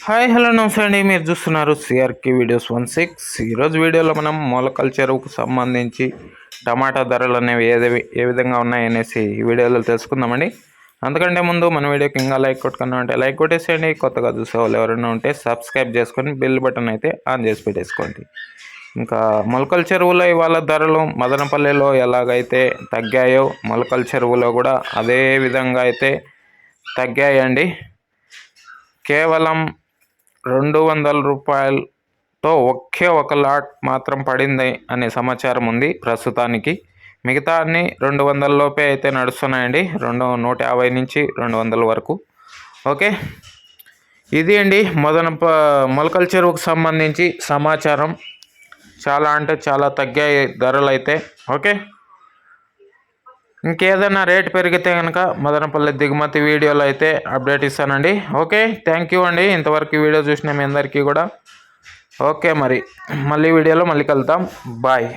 Hi hello నమస్తే అండి. మీరు చూస్తున్నారు సిఆర్కే వీడియోస్ 16. ఈరోజు వీడియోలో మనం మొలకల చెరువుకు సంబంధించి టమాటా ధరలు అనేవి ఏ విధంగా ఉన్నాయనేసి ఈ వీడియోలో తెలుసుకుందామండి. అందుకంటే ముందు మన వీడియోకి ఇంకా లైక్ కొట్టుకున్నా అంటే లైక్ కొట్టేసేయండి. కొత్తగా చూసే వాళ్ళు ఎవరైనా ఉంటే సబ్స్క్రైబ్ చేసుకొని బెల్ బటన్ అయితే ఆన్ చేసి పెట్టేసుకోండి. ఇంకా మొలకల చెరువులో ఇవాళ ధరలు మదనపల్లిలో ఎలాగైతే తగ్గాయో మొలకల చెరువులో కూడా అదే విధంగా అయితే తగ్గాయండి. కేవలం 200 రూపాయలతో ఒకే ఒక లాట్ మాత్రం పడింది అనే సమాచారం ఉంది ప్రస్తుతానికి. మిగతా అన్ని 200 లోపే అయితే నడుస్తున్నాయండి. 150 నుంచి 200 వరకు. ఓకే, ఇది అండి మొలకల చెరువుకు సంబంధించి సమాచారం. చాలా అంటే చాలా తగ్గాయి ధరలు అయితే. ఓకే, ఇంకేదైనా రేటు పెరిగితే కనుక మదనపల్లి దిగుమతి వీడియోలో అయితే అప్డేట్ ఇస్తానండి. ఓకే, థ్యాంక్ యూ అండి. ఇంతవరకు ఈ వీడియో చూసిన మీ అందరికీ కూడా ఓకే. మళ్ళీ వీడియోలో మళ్ళీ కలుద్దాం. బాయ్.